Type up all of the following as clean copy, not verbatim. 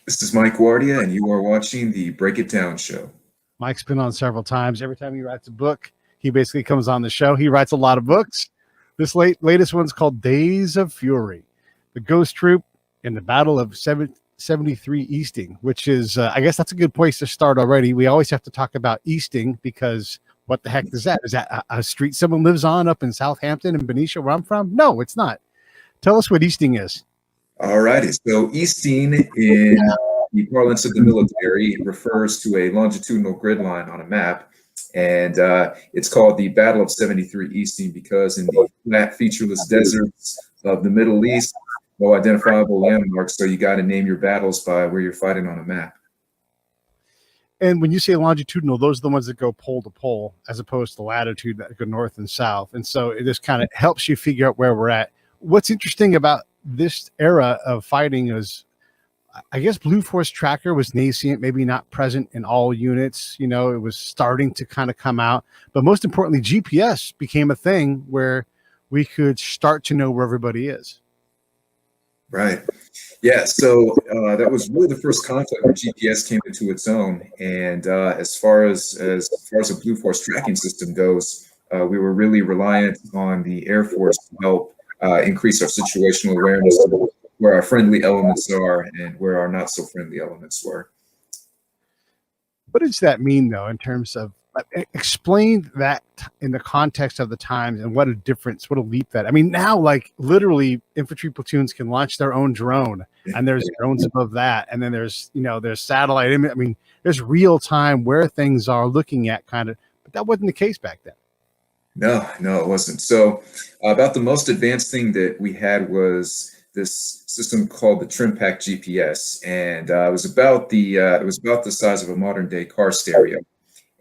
This is Mike Guardia, and you are watching the Break It Down show. Mike's been on several times. Every time he writes a book, he basically comes on the show. He writes a lot of books. This latest one's called Days of Fury, the Ghost Troop in the Battle of 73 Easting, which is, I guess that's a good place to start already. We always have to talk about Easting because what the heck is that? Is that a street someone lives on up in Southampton and Benicia, where I'm from? No, it's not. Tell us what Easting is. All righty. So, Easting in the parlance of the military refers to a longitudinal grid line on a map. And it's called the Battle of 73 Easting because in the flat, featureless deserts of the Middle East, no identifiable landmarks. So, you got to name your battles by where you're fighting on a map. And when you say longitudinal, those are the ones that go pole to pole, as opposed to latitude that go north and south. And so it just kind of helps you figure out where we're at. What's interesting about this era of fighting is, I guess, Blue Force Tracker was nascent, maybe not present in all units. You know, it was starting to kind of come out. But most importantly, GPS became a thing where we could start to know where everybody is. Right. Yeah. So that was really the first conflict where GPS came into its own. And as far as a Blue Force tracking system goes, we were really reliant on the Air Force to help increase our situational awareness of where our friendly elements are and where our not so friendly elements were. What does that mean, though, in terms of explain that in the context of the times and what a difference, what a leap that. I mean, now, like, literally infantry platoons can launch their own drone, and there's drones above that. And then there's satellite. I mean, there's real time where things are looking at kind of, but that wasn't the case back then. No, it wasn't. So about the most advanced thing that we had was this system called the Trim Pack GPS, and it was about the size of a modern day car stereo,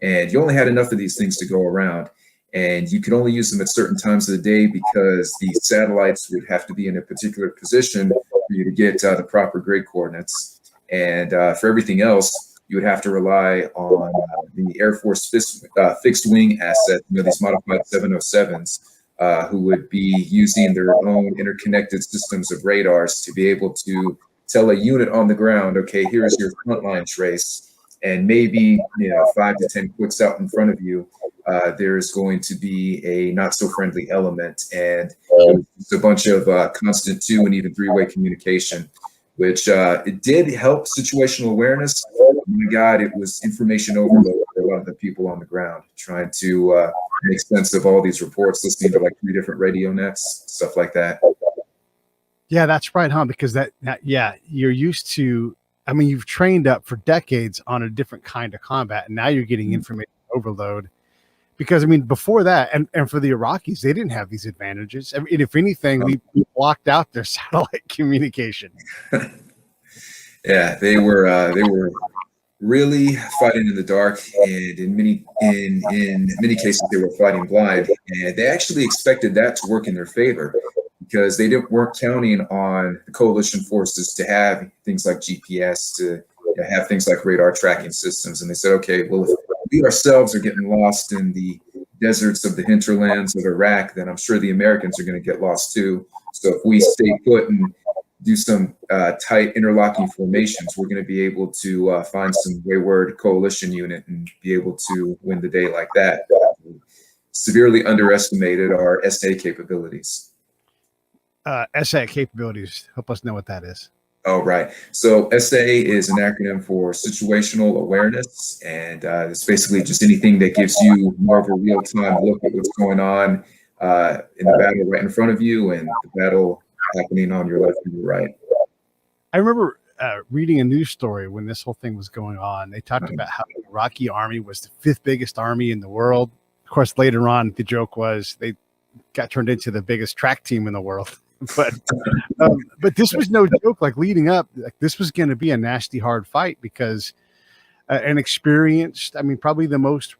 and you only had enough of these things to go around, and you could only use them at certain times of the day because the satellites would have to be in a particular position for you to get the proper grid coordinates, and for everything else, you would have to rely on the Air Force fixed wing asset, these modified 707s. Who would be using their own interconnected systems of radars to be able to tell a unit on the ground, okay, here's your frontline trace, and maybe 5 to 10 clicks out in front of you, there's going to be a not so friendly element, and it's a bunch of constant 2 and even 3-way communication, which it did help situational awareness. Oh my God, it was information overload for a lot of the people on the ground trying to make sense of all these reports, listening to like 3 different radio nets, stuff like that. Yeah, that's right, huh? Because you're used to, I mean, you've trained up for decades on a different kind of combat, and now you're getting information overload. Because, I mean, before that, and for the Iraqis, they didn't have these advantages. I mean, if anything, we blocked out their satellite communication. Yeah, they were really fighting in the dark, and in many cases they were fighting blind, and they actually expected that to work in their favor because they weren't counting on the coalition forces to have things like GPS, to have things like radar tracking systems. And they said, okay, well, if we ourselves are getting lost in the deserts of the hinterlands of Iraq, then I'm sure the Americans are going to get lost too. So if we stay put and do some tight interlocking formations, we're going to be able to find some wayward coalition unit and be able to win the day like that. Severely underestimated our SA capabilities. SA capabilities, help us know what that is. Oh, right. So SA is an acronym for situational awareness, and it's basically just anything that gives you more of a real-time look at what's going on in the battle right in front of you and the battle happening on your left and your right. I remember reading a news story when this whole thing was going on. They talked about how the Iraqi army was the 5th biggest army in the world. Of course, later on, the joke was they got turned into the biggest track team in the world. But this was no joke. Like, leading up, like, this was going to be a nasty, hard fight because an experienced, I mean, probably the most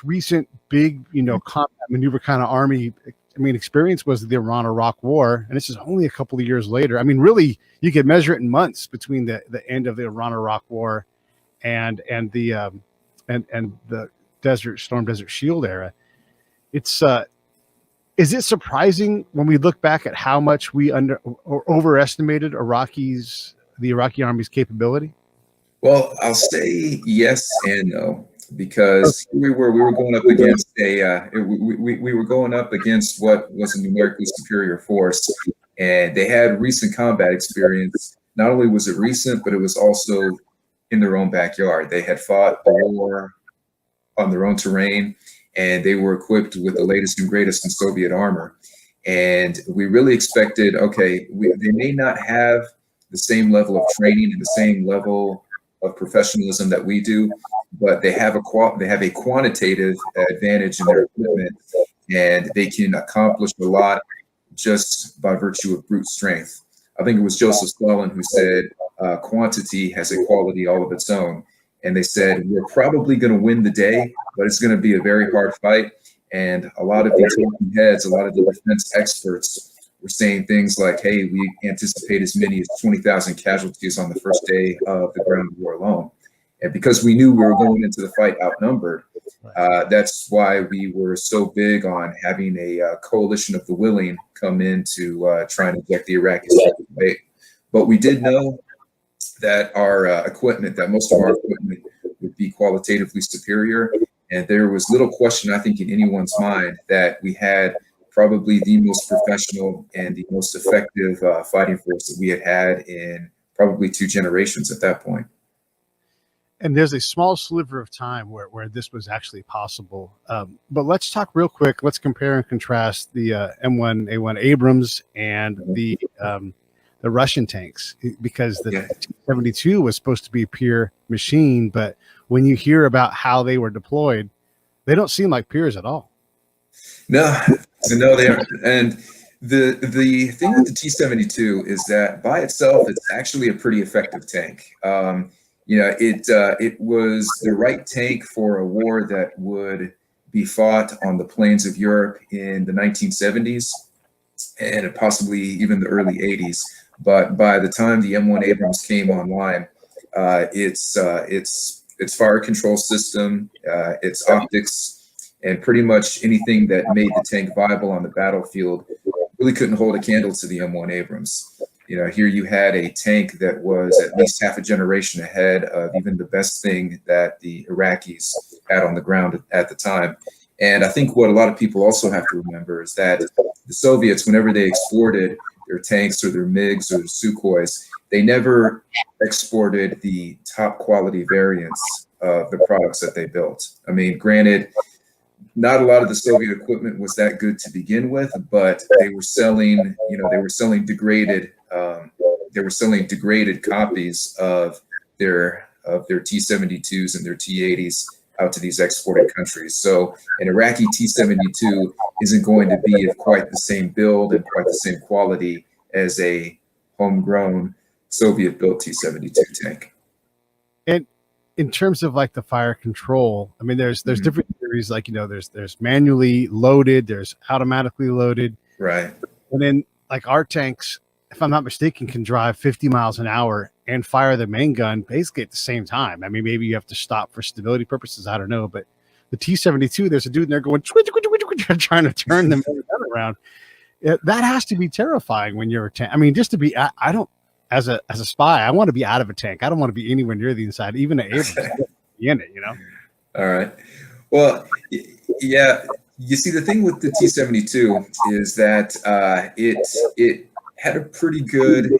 recent big, combat maneuver kind of army. I mean, experience was the Iran-Iraq War, and this is only a couple of years later. I mean, really, you could measure it in months between the end of the Iran-Iraq War and the Storm Desert Shield era. It's is it surprising when we look back at how much we overestimated Iraqis' the Iraqi army's capability? Well, I'll say yes and no, because we were going up against we were going up against what was a numerically superior force, and they had recent combat experience. Not only was it recent, but it was also in their own backyard. They had fought a war on their own terrain, and they were equipped with the latest and greatest in Soviet armor. And we really expected, okay, they may not have the same level of training and the same level of professionalism that we do, but they have a quantitative advantage in their equipment, and they can accomplish a lot just by virtue of brute strength. I think it was Joseph Stalin who said, quantity has a quality all of its own. And they said, we're probably going to win the day, but it's going to be a very hard fight. And a lot of the talking heads, a lot of the defense experts were saying things like, hey, we anticipate as many as 20,000 casualties on the first day of the ground war alone. And because we knew we were going into the fight outnumbered, that's why we were so big on having a coalition of the willing come in to try and eject the Iraqis. But we did know that our equipment, that most of our equipment would be qualitatively superior. And there was little question, I think, in anyone's mind that we had probably the most professional and the most effective fighting force that we had had in probably 2 generations at that point. And there's a small sliver of time where this was actually possible. But let's talk real quick. Let's compare and contrast the M1A1 Abrams and the Russian tanks, because the T-72 was supposed to be a pure machine, but when you hear about how they were deployed, they don't seem like peers at all. No, they aren't. And the thing with the T-72 is that by itself, it's actually a pretty effective tank. It was the right tank for a war that would be fought on the plains of Europe in the 1970s and possibly even the early 80s. But by the time the M1 Abrams came online, its fire control system, its optics, and pretty much anything that made the tank viable on the battlefield really couldn't hold a candle to the M1 Abrams. Here you had a tank that was at least half a generation ahead of even the best thing that the Iraqis had on the ground at the time. And I think what a lot of people also have to remember is that the Soviets, whenever they exported their tanks or their MiGs or their Sukhois, they never exported the top quality variants of the products that they built. I mean, granted, not a lot of the Soviet equipment was that good to begin with, but they were selling degraded copies of their T-72s and their T-80s out to these exporting countries. So an Iraqi T-72 isn't going to be of quite the same build and quite the same quality as a homegrown Soviet-built T-72 tank. And in terms of like the fire control, I mean, there's different theories, like, there's manually loaded, there's automatically loaded. Right. And then like our tanks, if I'm not mistaken, can drive 50 miles an hour and fire the main gun basically at the same time. I mean, maybe you have to stop for stability purposes. I don't know. But the T-72, there's a dude in there going, trying to turn the gun around. That has to be terrifying when you're a tank. I mean, just to be, I don't, as a spy, I want to be out of a tank. I don't want to be anywhere near the inside, even an Abrams in it, All right. Well, yeah. You see, the thing with the T-72 is that it had a pretty good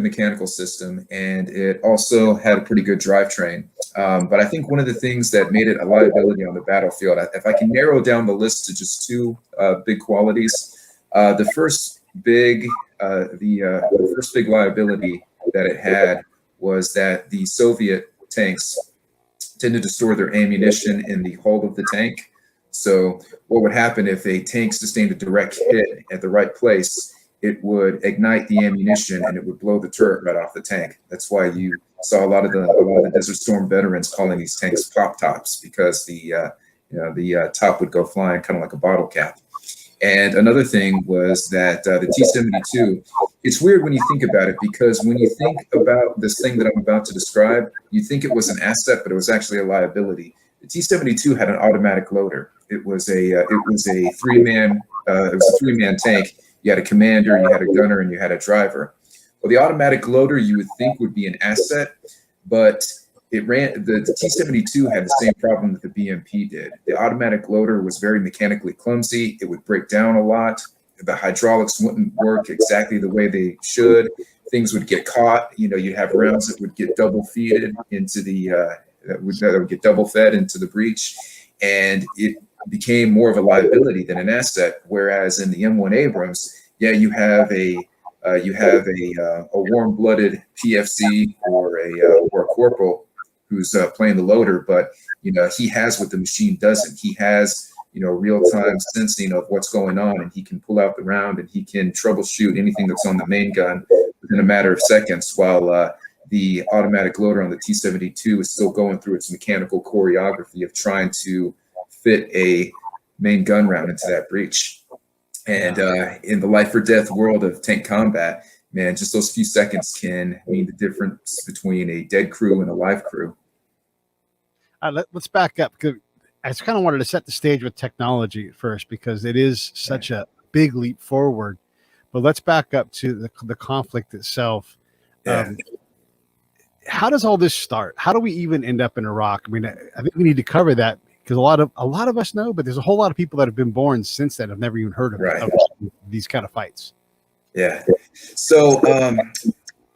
mechanical system, and it also had a pretty good drivetrain. But I think one of the things that made it a liability on the battlefield, if I can narrow down the list to just 2 big qualities, the first big liability that it had was that the Soviet tanks tended to store their ammunition in the hull of the tank. So what would happen if a tank sustained a direct hit at the right place? It would ignite the ammunition and it would blow the turret right off the tank. That's why you saw a lot of the Desert Storm veterans calling these tanks pop tops, because the top would go flying kind of like a bottle cap. And another thing was that the T-72, it's weird when you think about it, because when you think about this thing that I'm about to describe, you think it was an asset, but it was actually a liability. The T-72 had an automatic loader. It was a 3-man tank. You had a commander, you had a gunner, and you had a driver. Well, the automatic loader you would think would be an asset, but the T-72 had the same problem that the BMP did. The automatic loader was very mechanically clumsy. It would break down a lot. The hydraulics wouldn't work exactly the way they should. Things would get caught. You have rounds that would get double feeded into that would get double fed into the breech, and it became more of a liability than an asset. Whereas in the M1 Abrams, yeah, you have a warm-blooded PFC or a corporal who's playing the loader, but he has what the machine doesn't. He has real-time sensing of what's going on, and he can pull out the round and he can troubleshoot anything that's on the main gun within a matter of seconds, while the automatic loader on the T-72 is still going through its mechanical choreography of trying to fit a main gun round into that breech. And in the life or death world of tank combat, man, just those few seconds can mean the difference between a dead crew and a live crew. Let's back up, because I just kind of wanted to set the stage with technology first, because it is such a big leap forward. But let's back up to the conflict itself. Yeah. How does all this start? How do we even end up in Iraq? I mean, I think we need to cover that, because a lot of us know, but there's a whole lot of people that have been born since then have never even heard of these kind of fights. Yeah. So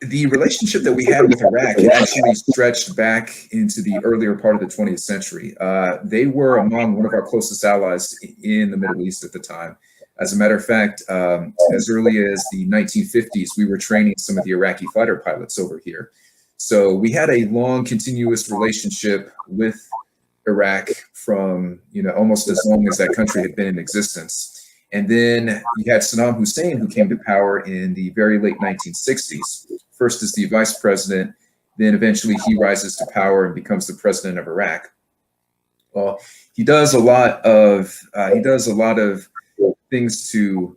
the relationship that we had with Iraq actually stretched back into the earlier part of the 20th century. They were among one of our closest allies in the Middle East at the time. As a matter of fact, as early as the 1950s, we were training some of the Iraqi fighter pilots over here. So we had a long, continuous relationship with Iraq from almost as long as that country had been in existence. And then you had Saddam Hussein, who came to power in the very late 1960s. First as the vice president, then eventually he rises to power and becomes the president of Iraq. Well, he does a lot of things to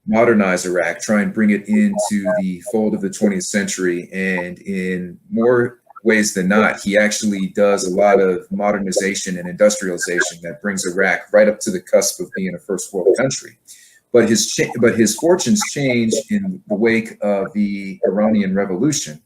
modernize Iraq, try and bring it into the fold of the 20th century. And in more ways than not, he actually does a lot of modernization and industrialization that brings Iraq right up to the cusp of being a first world country. But his fortunes change in the wake of the Iranian Revolution,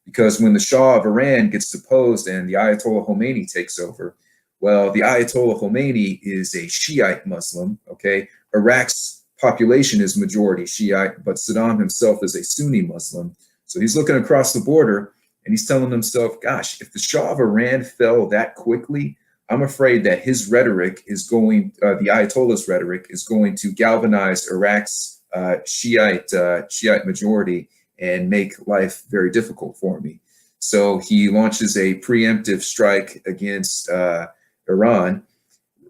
because when the Shah of Iran gets deposed and the Ayatollah Khomeini takes over, well, the Ayatollah Khomeini is a Shiite Muslim, okay? Iraq's population is majority Shiite, but Saddam himself is a Sunni Muslim. So he's looking across the border and he's telling himself, gosh, if the Shah of Iran fell that quickly, I'm afraid that his rhetoric is going, the Ayatollah's rhetoric is going to galvanize Iraq's Shiite majority and make life very difficult for me. So he launches a preemptive strike against Iran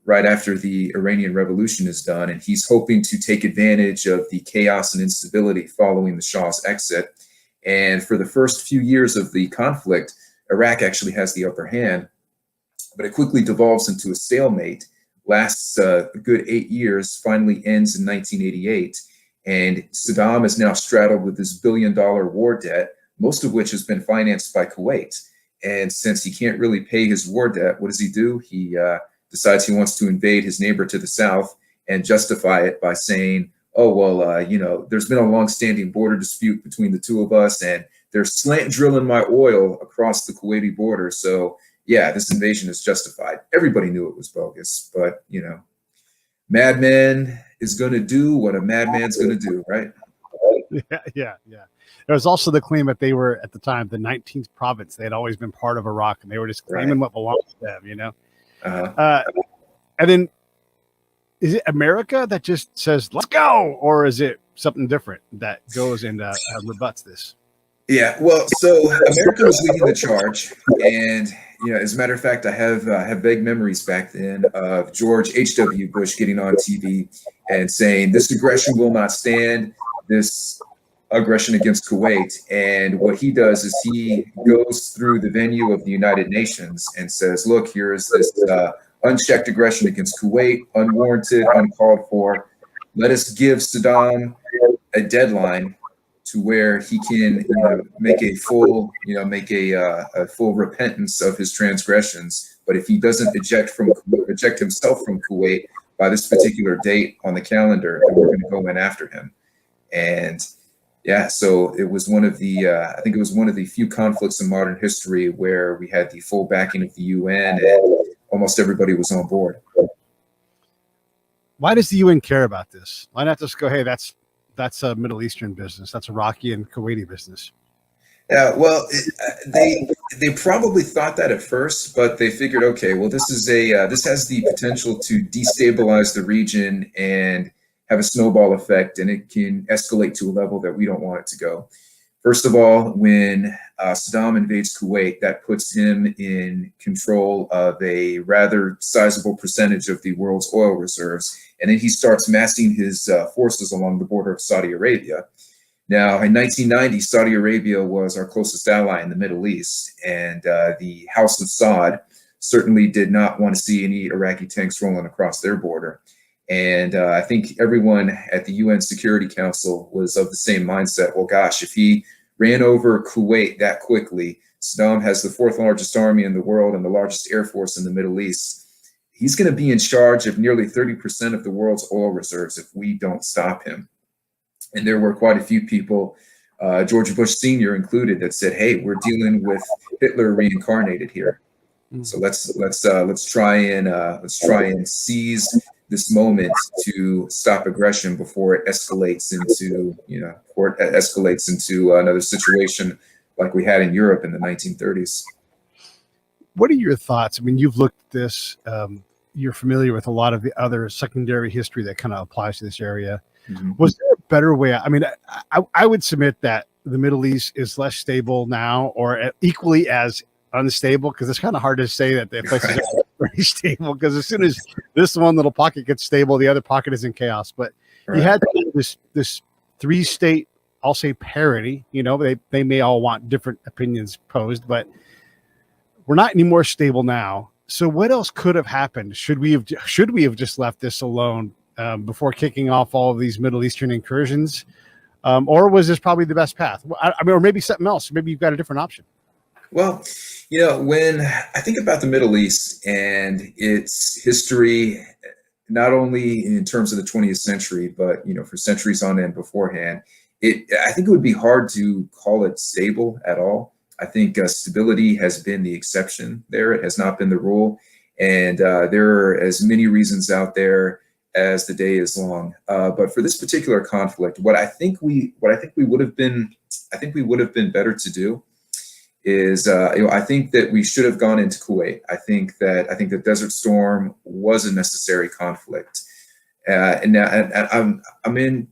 right after the Iranian Revolution is done, and he's hoping to take advantage of the chaos and instability following the Shah's exit. And for the first few years of the conflict, Iraq actually has the upper hand, but it quickly devolves into a stalemate, lasts a good 8 years, finally ends in 1988. And Saddam is now straddled with this billion-dollar war debt, most of which has been financed by Kuwait. And since he can't really pay his war debt, what does he do? He decides he wants to invade his neighbor to the south and justify it by saying, oh, well, there's been a long-standing border dispute between the two of us, and they're slant drilling my oil across the Kuwaiti border. So, yeah, this invasion is justified. Everybody knew it was bogus, but, madman is going to do what a madman's going to do, right? Yeah. There was also the claim that they were, at the time, the 19th province. They had always been part of Iraq, and they were just claiming what belonged to them, And then, is it America that just says, let's go? Or is it something different that goes and rebuts this? Yeah, well, so America was leading the charge. And, as a matter of fact, I have vague memories back then of George H.W. Bush getting on TV and saying, this aggression will not stand, this aggression against Kuwait. And what he does is he goes through the venue of the United Nations and says, look, here is this unchecked aggression against Kuwait, unwarranted, uncalled for. Let us give Saddam a deadline to where he can make a full repentance of his transgressions. But if he doesn't eject himself from Kuwait by this particular date on the calendar, then we're going to go in after him. And Yeah, so it was one of the I think it was one of the few conflicts in modern history where we had the full backing of the UN and almost everybody was on board. Why does the UN care about this? Why not just go, hey, that's a Middle Eastern business, that's Iraqi and Kuwaiti business? Yeah, well, they probably thought that at first, but they figured, okay, well, this has the potential to destabilize the region and have a snowball effect, and it can escalate to a level that we don't want it to go. First of all, when Saddam invades Kuwait, that puts him in control of a rather sizable percentage of the world's oil reserves, and then he starts massing his forces along the border of Saudi Arabia. Now, in 1990, Saudi Arabia was our closest ally in the Middle East, and the House of Saud certainly did not want to see any Iraqi tanks rolling across their border. And I think everyone at the UN Security Council was of the same mindset. Well, gosh, if he ran over Kuwait that quickly, Saddam has the fourth largest army in the world and the largest air force in the Middle East. He's going to be in charge of nearly 30% of the world's oil reserves if we don't stop him. And there were quite a few people, George Bush Sr. included, that said, "Hey, we're dealing with Hitler reincarnated here. So let's try and seize this moment to stop aggression before it escalates into another situation like we had in Europe in the 1930s." What are your thoughts? I mean, you've looked at this. You're familiar with a lot of the other secondary history that kind of applies to this area. Mm-hmm. Was there a better way? I mean, I would submit that the Middle East is less stable now, or equally as unstable, because it's kind of hard to say that the places are very stable, because as soon as this one little pocket gets stable, the other pocket is in chaos. But you had this three-state, I'll say, parity. You know, they may all want different opinions posed, but we're not any more stable now. So what else could have happened? Should we have just left this alone before kicking off all of these Middle Eastern incursions? Or was this probably the best path? I mean, or maybe something else. Maybe you've got a different option. Well, when I think about the Middle East and its history, not only in terms of the 20th century, but for centuries on end beforehand, I think it would be hard to call it stable at all. I think stability has been the exception there. It has not been the rule. And there are as many reasons out there as the day is long. But for this particular conflict, what I think we would have been better to do is, I think that we should have gone into Kuwait. I think that Desert Storm was a necessary conflict. And now I'm in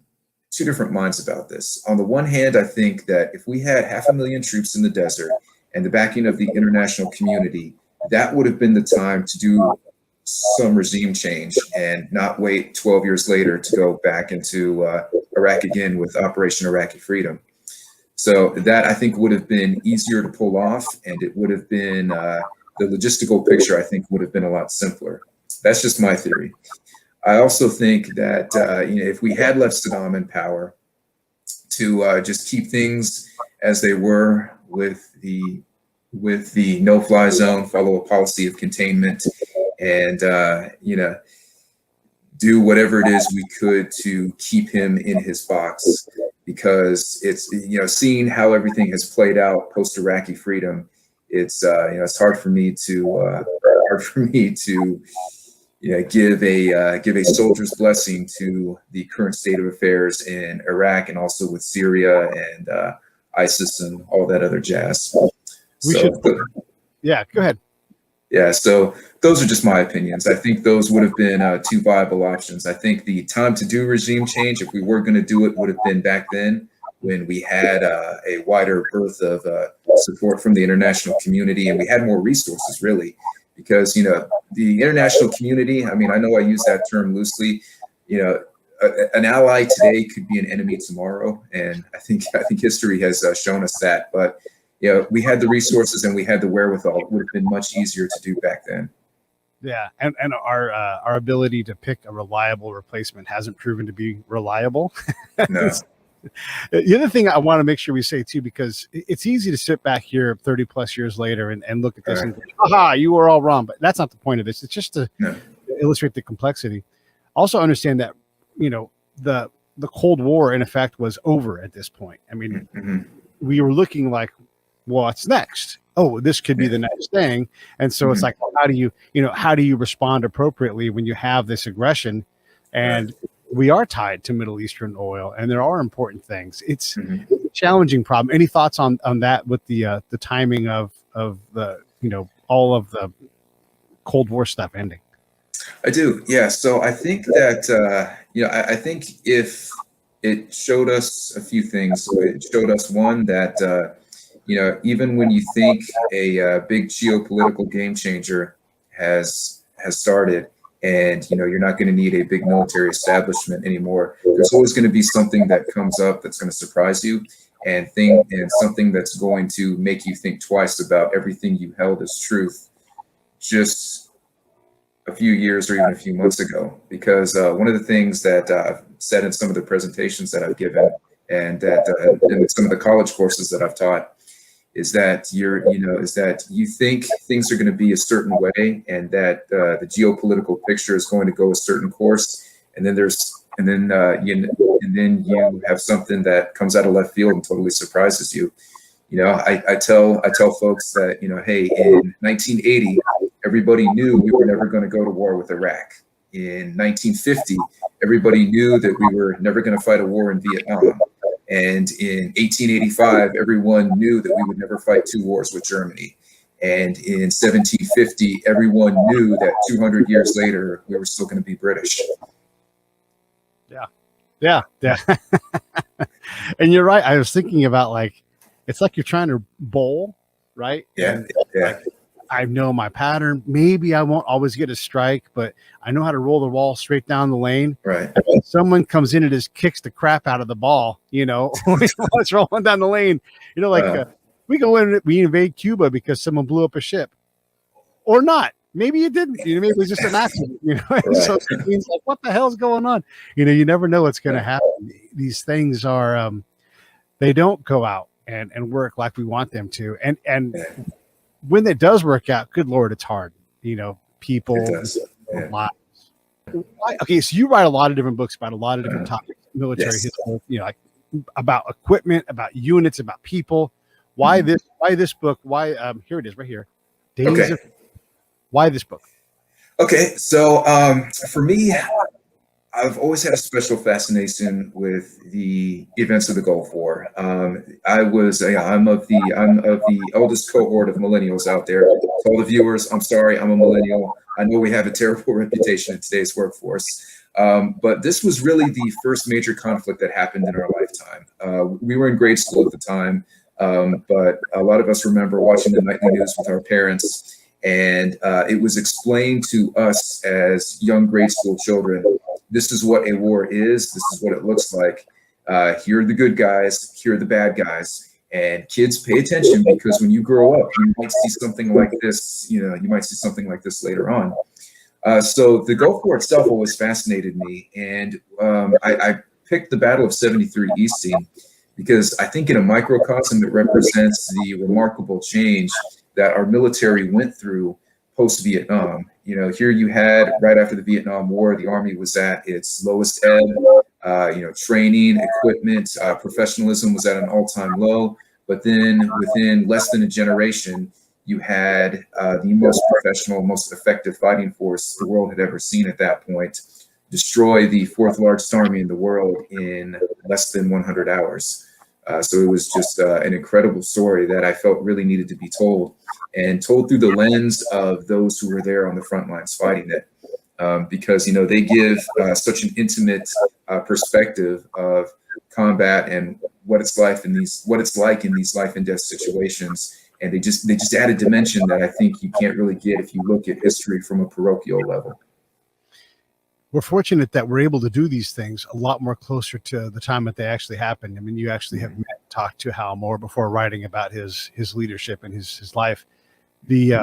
two different minds about this. On the one hand, I think that if we had 500,000 troops in the desert and the backing of the international community, that would have been the time to do some regime change and not wait 12 years later to go back into Iraq again with Operation Iraqi Freedom. So that, I think, would have been easier to pull off, and it would have been the logistical picture, I think, would have been a lot simpler. That's just my theory. I also think that if we had left Saddam in power to just keep things as they were with the no-fly zone, follow a policy of containment, and do whatever it is we could to keep him in his box, because it's seeing how everything has played out post Iraqi freedom, it's hard for me to give a soldier's blessing to the current state of affairs in Iraq, and also with Syria and ISIS and all that other jazz. Yeah, go ahead. Yeah, so those are just my opinions. I think those would have been two viable options. I think the time to do regime change, if we were going to do it, would have been back then, when we had a wider berth of support from the international community, and we had more resources, really. Because the international community, I mean, I know I use that term loosely. An ally today could be an enemy tomorrow, and I think history has shown us that. But we had the resources and we had the wherewithal. It would have been much easier to do back then. Yeah, and our ability to pick a reliable replacement hasn't proven to be reliable. No. The other thing I want to make sure we say too, because it's easy to sit back here 30 plus years later and look at this and go, aha, you were all wrong. But that's not the point of this. It's just to illustrate the complexity. Also understand that, the the Cold War, in effect, was over at this point. I mean, we were looking like, what's next? Oh, this could be the next thing. And so it's like, well, how do you respond appropriately when you have this aggression? And we are tied to Middle Eastern oil, and there are important things. It's a challenging problem. Any thoughts on that with the timing of the, all of the Cold War stuff ending? I do. Yeah. So I think that, I think if it showed us a few things, it showed us one that, even when you think a big geopolitical game changer has started, and you're not going to need a big military establishment anymore, there's always going to be something that comes up that's going to surprise you, and something that's going to make you think twice about everything you held as truth just a few years or even a few months ago. Because one of the things that I've said in some of the presentations that I've given, and that in some of the college courses that I've taught, is that you think things are going to be a certain way, and that the geopolitical picture is going to go a certain course, and then you have something that comes out of left field and totally surprises you. I tell folks that, hey, in 1980, everybody knew we were never going to go to war with Iraq. In 1950, everybody knew that we were never going to fight a war in Vietnam. And in 1885, everyone knew that we would never fight 2 wars with Germany. And in 1750, everyone knew that 200 years later, we were still going to be British. Yeah. And you're right. I was thinking about, it's like you're trying to bowl, right? Yeah. I know my pattern. Maybe I won't always get a strike, but I know how to roll the ball straight down the lane. Right. And someone comes in and just kicks the crap out of the ball, it's rolling down the lane. We go in, we invade Cuba because someone blew up a ship, or not. Maybe it didn't. Maybe it was just an accident. Right. So it means, what the hell's going on? You never know what's going to happen. These things are, they don't go out and work like we want them to. And when it does work out, good Lord, it's hard. People, lives. Okay, so you write a lot of different books about a lot of different topics, military history, about equipment, about units, about people. Why this book? Why here it is right here. Why this book? Okay, so for me, I've always had a special fascination with the events of the Gulf War. I'm of the eldest cohort of millennials out there. To all the viewers, I'm sorry, I'm a millennial. I know we have a terrible reputation in today's workforce, but this was really the first major conflict that happened in our lifetime. We were in grade school at the time, but a lot of us remember watching the nightly news with our parents. And it was explained to us as young grade school children, this is what a war is, this is what it looks like. Here are the good guys, here are the bad guys. And kids, pay attention, because when you grow up, you might see something like this, you might see something like this later on. So the Gulf War itself always fascinated me. And I picked the Battle of 73 East Scene because I think in a microcosm, it represents the remarkable change that our military went through post-Vietnam. Here you had, right after the Vietnam War, the Army was at its lowest ebb. Training, equipment, professionalism was at an all-time low. But then within less than a generation, you had the most professional, most effective fighting force the world had ever seen at that point destroy the 4th largest army in the world in less than 100 hours. So it was just an incredible story that I felt really needed to be told, and told through the lens of those who were there on the front lines fighting it, because they give such an intimate perspective of combat and what it's like in these life and death situations, and they just add a dimension that I think you can't really get if you look at history from a parochial level. We're fortunate that we're able to do these things a lot more closer to the time that they actually happened. I mean, you actually have talked to Hal Moore before writing about his leadership and his life. The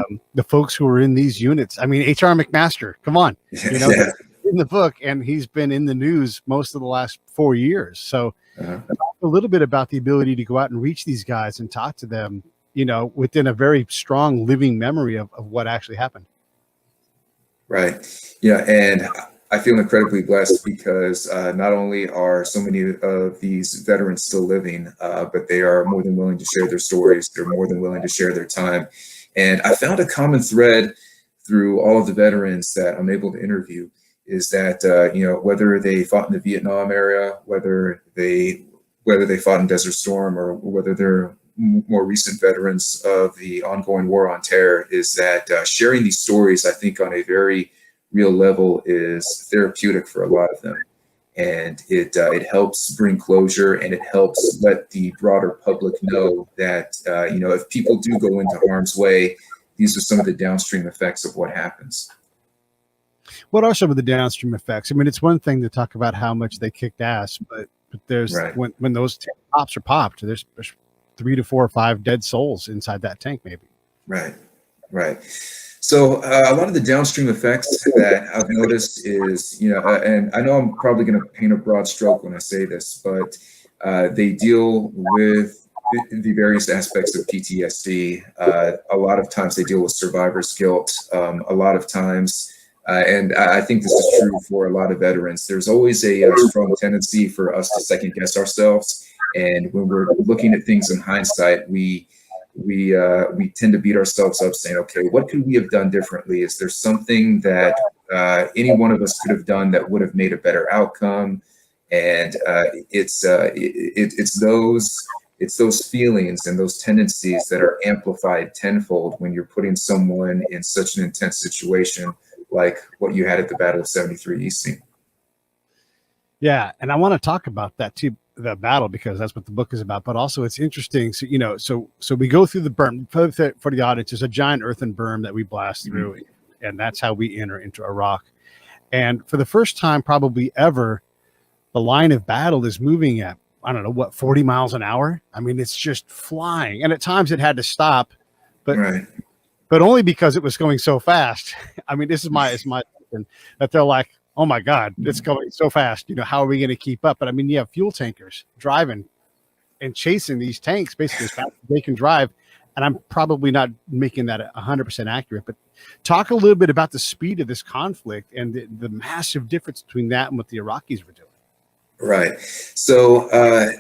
folks who were in these units, I mean, H.R. McMaster, come on, in the book, and he's been in the news most of the last 4 years. So a little bit about the ability to go out and reach these guys and talk to them, within a very strong living memory of what actually happened. Right. Yeah. And I feel incredibly blessed because not only are so many of these veterans still living, but they are more than willing to share their stories. They're more than willing to share their time. And I found a common thread through all of the veterans that I'm able to interview is that whether they fought in the Vietnam era, whether they fought in Desert Storm, or whether they're more recent veterans of the ongoing war on terror, is that sharing these stories, I think, on a very real level is therapeutic for a lot of them. And it helps bring closure, and it helps let the broader public know that, if people do go into harm's way, these are some of the downstream effects of what happens. What are some of the downstream effects? I mean, it's one thing to talk about how much they kicked ass, but there's Right. when those tops are popped, there's 3 to 4 or 5 dead souls inside that tank, maybe. Right. Right. So a lot of the downstream effects that I've noticed is, and I know I'm probably going to paint a broad stroke when I say this, but they deal with the various aspects of PTSD. A lot of times they deal with survivor's guilt. A lot of times, and I think this is true for a lot of veterans, there's always a strong tendency for us to second guess ourselves. And when we're looking at things in hindsight, we tend to beat ourselves up saying, okay, what could we have done differently? Is there something that any one of us could have done that would have made a better outcome? And it's those feelings and those tendencies that are amplified tenfold when you're putting someone in such an intense situation like what you had at the Battle of 73 East Scene. Yeah, and I want to talk about that too, the battle, because that's what the book is about. But also, it's interesting. So so we go through the berm for the audience. There's a giant earthen berm that we blast through, and that's how we enter into Iraq. And for the first time, probably ever, the line of battle is moving at, I don't know what, 40 miles an hour. I mean, it's just flying, and at times it had to stop, but Right. but only because it was going so fast. I mean, it's my opinion that they're like, oh my God, it's going so fast. How are we going to keep up? But I mean, you have fuel tankers driving and chasing these tanks basically as fast as they can drive. And I'm probably not making that 100% accurate, but talk a little bit about the speed of this conflict and the massive difference between that and what the Iraqis were doing. Right. So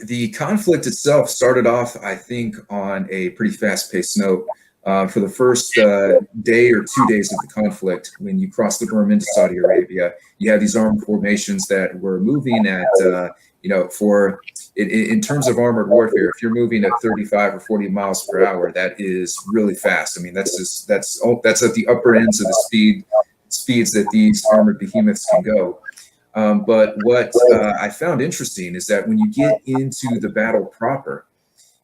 the conflict itself started off, I think, on a pretty fast-paced note. For the first day or 2 days of the conflict, when you cross the berm into Saudi Arabia, you have these armed formations that were moving at, in terms of armored warfare, if you're moving at 35 or 40 miles per hour, that is really fast. I mean, that's at the upper ends of the speeds that these armored behemoths can go. But what I found interesting is that when you get into the battle proper,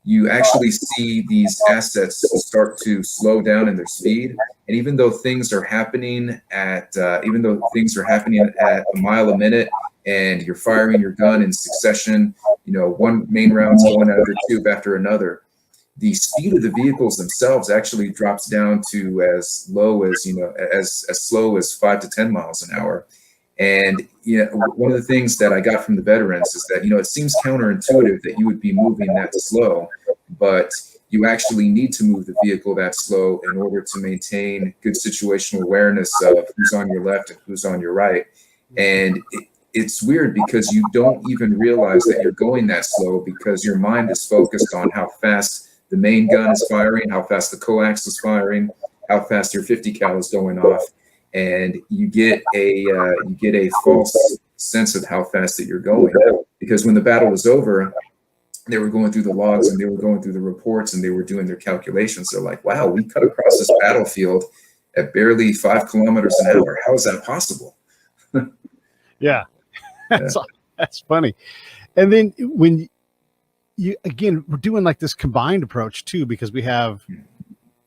you actually see these assets start to slow down in their speed. And even though things are happening at a mile a minute, and you're firing your gun in succession, one main round's going out of the tube after another, the speed of the vehicles themselves actually drops down to as low as, as slow as 5 to 10 miles an hour. And one of the things that I got from the veterans is that it seems counterintuitive that you would be moving that slow, but you actually need to move the vehicle that slow in order to maintain good situational awareness of who's on your left and who's on your right. And it's weird because you don't even realize that you're going that slow because your mind is focused on how fast the main gun is firing, how fast the coax is firing, how fast your 50 cal is going off. And you get a false sense of how fast that you're going, because when the battle was over, they were going through the logs and they were going through the reports and they were doing their calculations. They're like, wow, we cut across this battlefield at barely 5 kilometers an hour. How is that possible? Yeah, that's funny. And then when we're doing like this combined approach too, because we have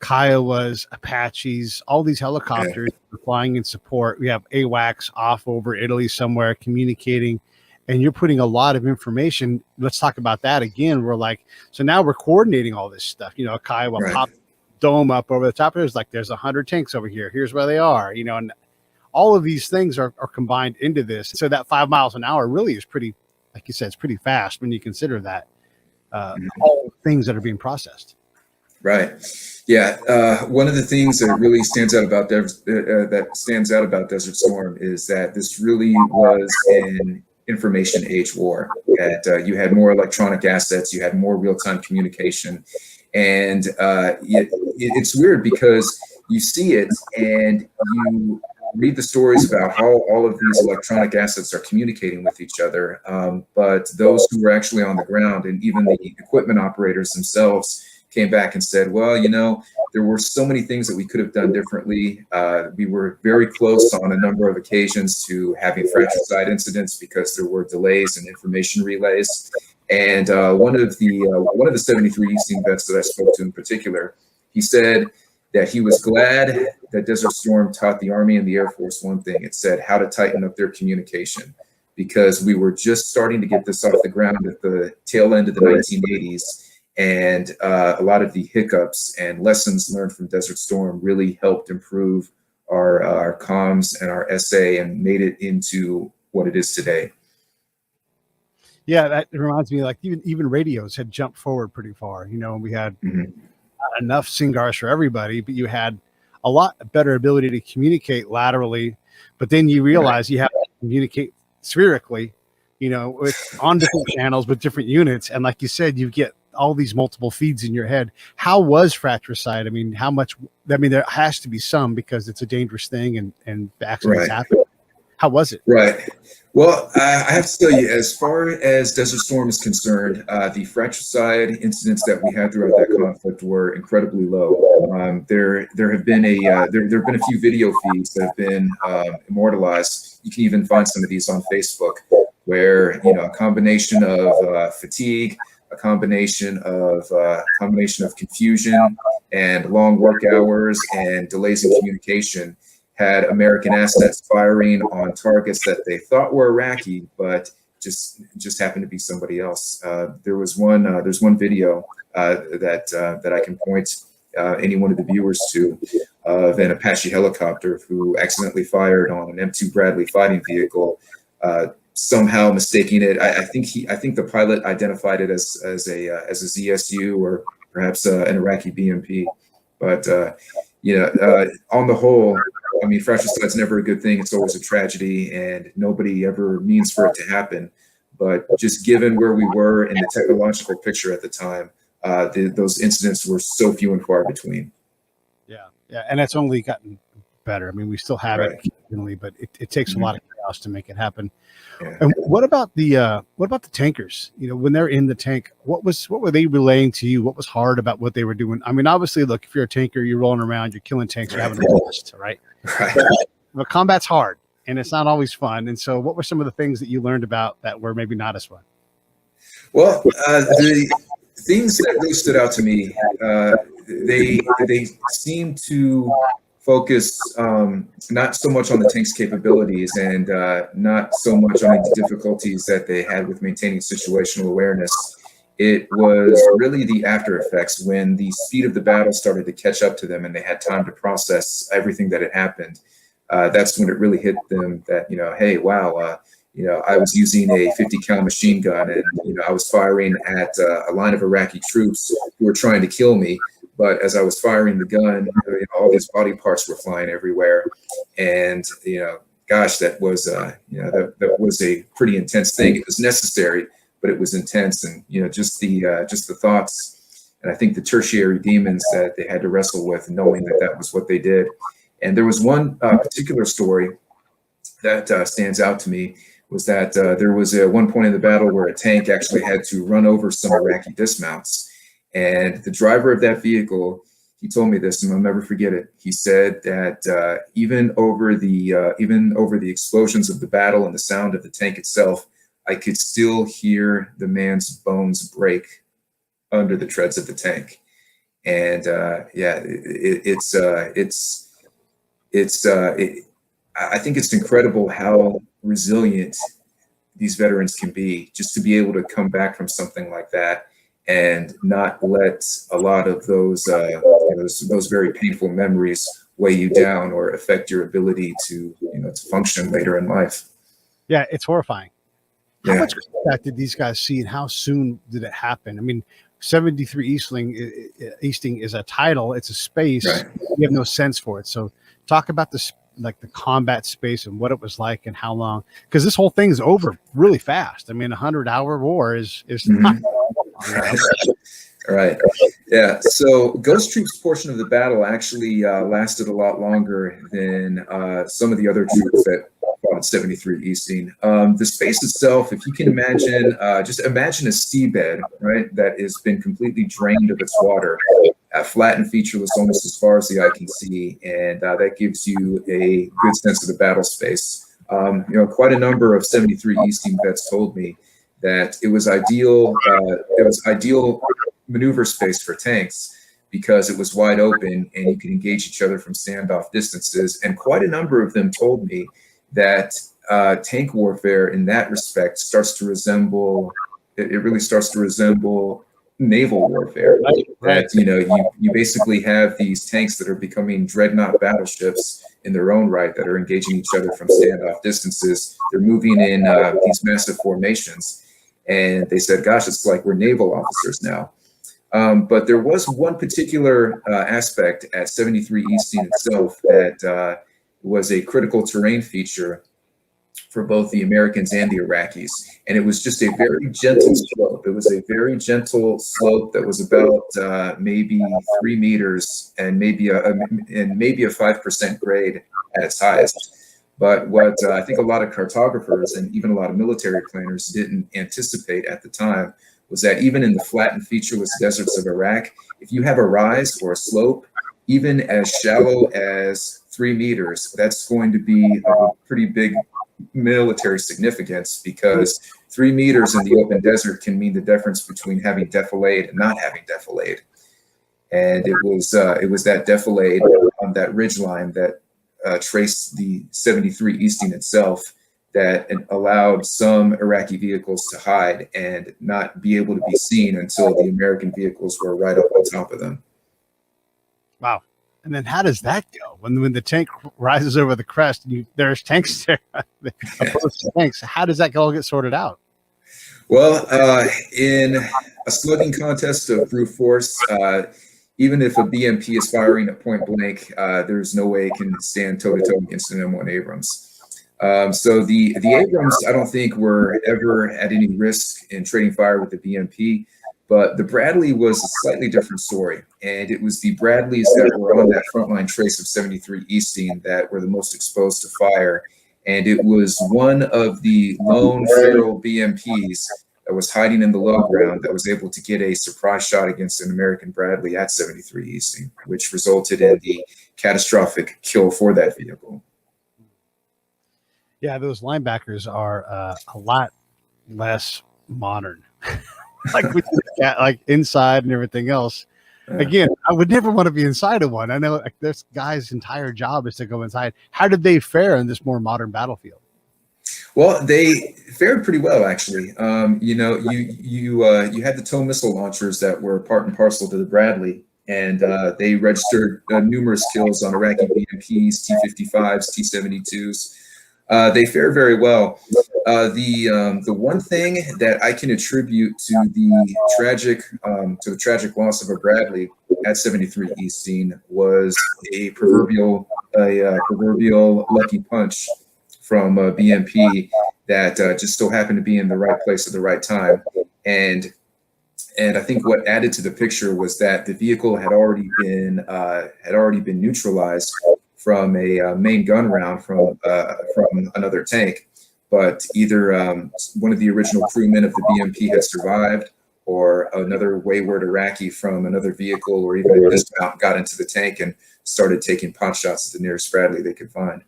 Kiowas, Apaches, all these helicopters flying in support. We have AWACS off over Italy somewhere communicating, and you're putting a lot of information. Let's talk about that again. We're like, so now we're coordinating all this stuff. A Kiowa pop dome up over the top. There's 100 tanks over here. Here's where they are, and all of these things are combined into this. So that 5 miles an hour really is pretty, like you said, it's pretty fast when you consider that all things that are being processed. Right. Yeah. One of the things that really stands out about Desert Storm is that this really was an information age war. That you had more electronic assets, you had more real time communication, and it's weird because you see it and you read the stories about how all of these electronic assets are communicating with each other, but those who were actually on the ground and even the equipment operators themselves came back and said, well, there were so many things that we could have done differently. We were very close on a number of occasions to having fratricide incidents because there were delays in information relays. And one of the 73 Easting vets that I spoke to in particular, he said that he was glad that Desert Storm taught the Army and the Air Force one thing. It said how to tighten up their communication, because we were just starting to get this off the ground at the tail end of the 1980s. And a lot of the hiccups and lessons learned from Desert Storm really helped improve our comms and our SA and made it into what it is today. Yeah, that reminds me, like even radios had jumped forward pretty far. We had enough SINGARs for everybody, but you had a lot better ability to communicate laterally. But then you realize you have to communicate spherically, on different channels with different units. And like you said, you get all these multiple feeds in your head. How was fratricide? I mean, there has to be some, because it's a dangerous thing and accidents happen. How was it? Right. Well, I have to tell you, as far as Desert Storm is concerned, the fratricide incidents that we had throughout that conflict were incredibly low. There have been a few video feeds that have been immortalized. You can even find some of these on Facebook, where a combination of fatigue, a combination of confusion and long work hours and delays in communication had American assets firing on targets that they thought were Iraqi, but just happened to be somebody else. There's one video that I can point any one of the viewers to of an Apache helicopter who accidentally fired on an M2 Bradley fighting vehicle, somehow mistaking it. I think the pilot identified it as a ZSU or perhaps an Iraqi BMP, but on the whole, I mean, fratricide's never a good thing. It's always a tragedy, and nobody ever means for it to happen. But just given where we were in the technological picture at the time, those incidents were so few and far between. Yeah, and it's only gotten better. I mean, we still have it occasionally, but it takes a lot of chaos to make it happen. Yeah. And what about the tankers? When they're in the tank, what were they relaying to you? What was hard about what they were doing? I mean, obviously, look, if you're a tanker, you're rolling around, you're killing tanks, you're having a blast, right? But combat's hard, and it's not always fun. And so, what were some of the things that you learned about that were maybe not as fun? Well, the things that really stood out to me, they seem to focus not so much on the tank's capabilities and not so much on the difficulties that they had with maintaining situational awareness. It was really the after effects, when the speed of the battle started to catch up to them and they had time to process everything that had happened. That's when it really hit them that, hey, wow, I was using a 50 cal machine gun, and I was firing at a line of Iraqi troops who were trying to kill me. But as I was firing the gun, all these body parts were flying everywhere, and gosh, that was that was a pretty intense thing. It was necessary, but it was intense, and just the thoughts, and I think the tertiary demons that they had to wrestle with, knowing that was what they did. And there was one particular story that stands out to me, was that there was one point in the battle where a tank actually had to run over some Iraqi dismounts. And the driver of that vehicle, he told me this, and I'll never forget it. He said that even over the explosions of the battle and the sound of the tank itself, I could still hear the man's bones break under the treads of the tank. And I think it's incredible how resilient these veterans can be, just to be able to come back from something like that and not let a lot of those very painful memories weigh you down or affect your ability to function later in life. Yeah, it's horrifying. How much contact did these guys see, and how soon did it happen? I mean, 73 Easting is a title. It's a space. Right. You have no sense for it. So talk about this, like the combat space and what it was like and how long, because this whole thing's over really fast. I mean, 100-hour war is not Right. Right. Yeah. So Ghost Troop's portion of the battle actually lasted a lot longer than some of the other troops that fought at 73 Easting. The space itself, if you can imagine, just imagine a seabed, right, that has been completely drained of its water, flat and featureless almost as far as the eye can see, and that gives you a good sense of the battle space. Quite a number of 73 Easting vets told me that it was ideal. It was ideal maneuver space for tanks because it was wide open and you could engage each other from standoff distances. And quite a number of them told me that tank warfare in that respect starts to resemble. It really starts to resemble naval warfare. Right. That you basically have these tanks that are becoming dreadnought battleships in their own right that are engaging each other from standoff distances. They're moving in these massive formations. And they said, gosh, it's like we're naval officers now. But there was one particular aspect at 73 Easting itself that was a critical terrain feature for both the Americans and the Iraqis. And it was just a very gentle slope. It was a very gentle slope that was about maybe 3 meters and maybe a 5% grade at its highest. But what I think a lot of cartographers and even a lot of military planners didn't anticipate at the time was that even in the flat and featureless deserts of Iraq, if you have a rise or a slope, even as shallow as 3 meters, that's going to be of a pretty big military significance, because 3 meters in the open desert can mean the difference between having defilade and not having defilade. And it was that defilade on that ridgeline that traced the 73 Easting itself that allowed some Iraqi vehicles to hide and not be able to be seen until the American vehicles were right up on top of them. Wow. And then how does that go when the tank rises over the crest and there's tanks there, opposed to tanks? How does that all get sorted out? Well, in a slugging contest of brute force, even if a BMP is firing at point blank, there's no way it can stand toe-to-toe against an M1 Abrams. So the Abrams, I don't think were ever at any risk in trading fire with the BMP, but the Bradley was a slightly different story. And it was the Bradleys that were on that frontline trace of 73 Easting that were the most exposed to fire. And it was one of the lone feral BMPs that was hiding in the low ground that was able to get a surprise shot against an American Bradley at 73 Easting, which resulted in the catastrophic kill for that vehicle. Yeah, those linebackers are a lot less modern, like inside and everything else. Again, I would never want to be inside of one. I know this guy's entire job is to go inside. How did they fare in this more modern battlefield? Well, they fared pretty well, actually. You had the tow missile launchers that were part and parcel to the Bradley, and they registered numerous kills on Iraqi BMPs, T-55s, T-72s. They fared very well. The one thing that I can attribute to the tragic loss of a Bradley at 73 Easting was a proverbial lucky punch from a BMP that just so happened to be in the right place at the right time. And I think what added to the picture was that the vehicle had already been neutralized from a main gun round from another tank. But either one of the original crewmen of the BMP had survived, or another wayward Iraqi from another vehicle or even a dismount got into the tank and started taking pot shots at the nearest Bradley they could find.